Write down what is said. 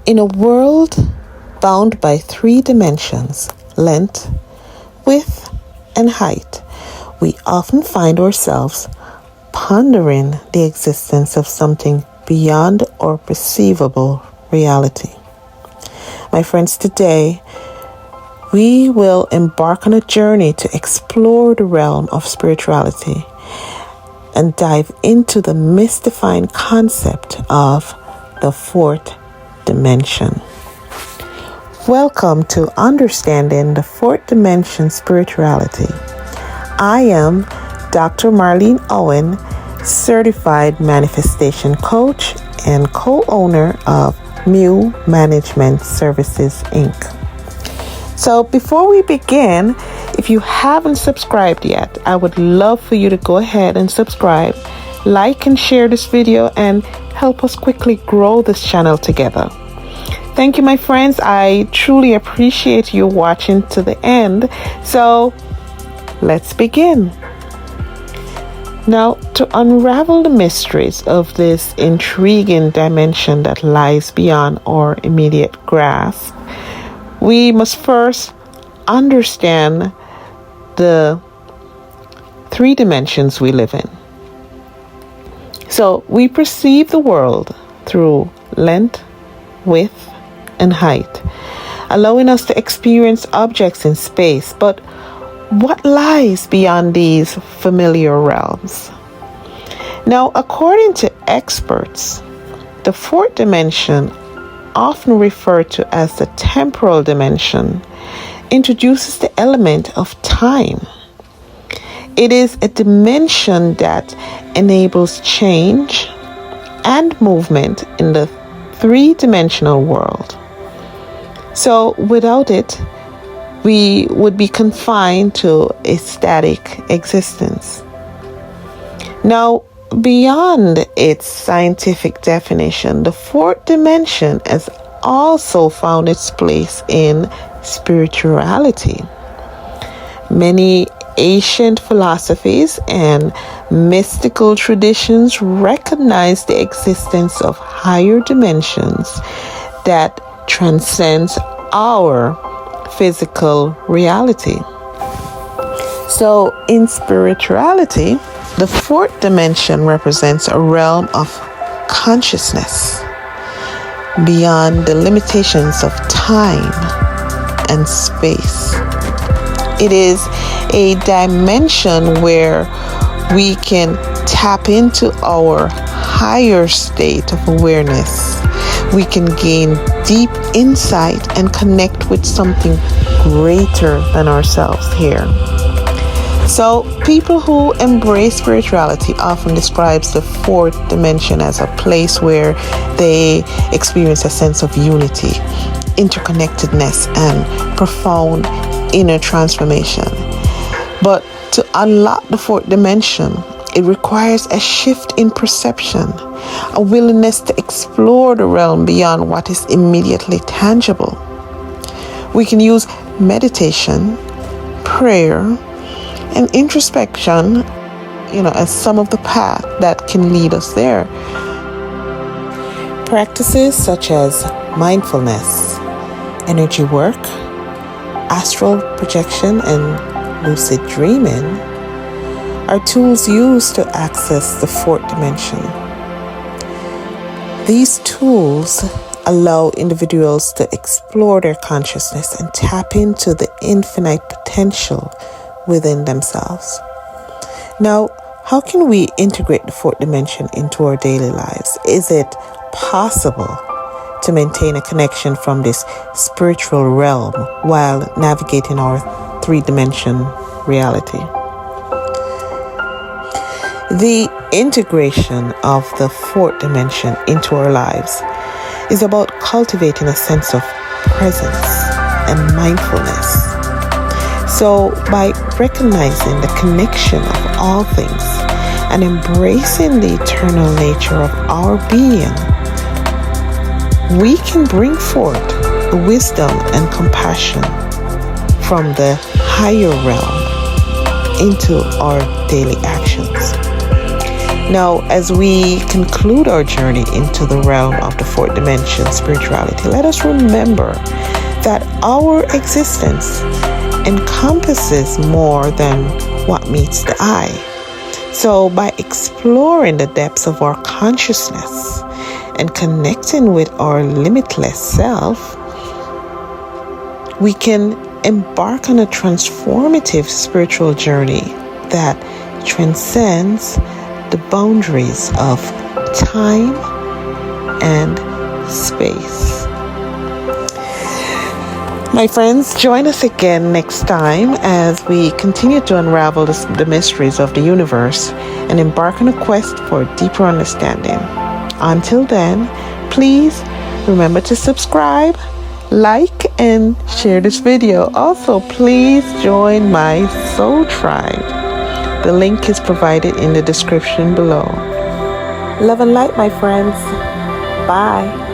In a world bound by 3 dimensions, length, width, and height, we often find ourselves pondering the existence of something beyond our perceivable reality. My friends, today we will embark on a journey to explore the realm of spirituality and dive into the mystifying concept of the 4th dimension. Welcome to Understanding the 4th Dimension Spirituality. I am Dr. Marlene Owen, certified manifestation coach and co-owner of Mu Management Services, Inc. So before we begin, if you haven't subscribed yet, I would love for you to go ahead and subscribe, like and share this video, and help us quickly grow this channel together. Thank you, my friends. I truly appreciate you watching to the end. So let's begin. Now, to unravel the mysteries of this intriguing dimension that lies beyond our immediate grasp, we must first understand the 3 dimensions we live in. So we perceive the world through length, width, and height, allowing us to experience objects in space. But what lies beyond these familiar realms? Now, according to experts, the 4th dimension, often referred to as the temporal dimension, introduces the element of time. It is a dimension that enables change and movement in the 3-dimensional world. So without it, we would be confined to a static existence. Now, beyond its scientific definition, the 4th dimension has also found its place in spirituality. Many ancient philosophies and mystical traditions recognize the existence of higher dimensions that transcends our physical reality. So in spirituality, the 4th dimension represents a realm of consciousness beyond the limitations of time and space. It is a dimension where we can tap into our higher state of awareness. We can gain deep insight and connect with something greater than ourselves here. So people who embrace spirituality often describes the 4th dimension as a place where they experience a sense of unity, interconnectedness, and profound inner transformation. But to unlock the 4th dimension, it requires a shift in perception, a willingness to explore the realm beyond what is immediately tangible. We can use meditation, prayer, and introspection, as some of the path that can lead us there. Practices such as mindfulness, energy work, astral projection, and lucid dreaming are tools used to access the 4th dimension. These tools allow individuals to explore their consciousness and tap into the infinite potential within themselves. Now, how can we integrate the 4th dimension into our daily lives? Is it possible to maintain a connection from this spiritual realm while navigating our 3-dimension reality? The integration of the 4th dimension into our lives is about cultivating a sense of presence and mindfulness. So by recognizing the connection of all things and embracing the eternal nature of our being, we can bring forth the wisdom and compassion from the higher realm into our daily actions. Now, as we conclude our journey into the realm of the fourth dimension spirituality, let us remember that our existence encompasses more than what meets the eye. So, by exploring the depths of our consciousness and connecting with our limitless self, we can embark on a transformative spiritual journey that transcends the boundaries of time and space. My friends, join us again next time as we continue to unravel the mysteries of the universe and embark on a quest for deeper understanding. Until then, please remember to subscribe, like, and share this video. Also, please join my Soul Tribe. The link is provided in the description below. Love and light, my friends. Bye.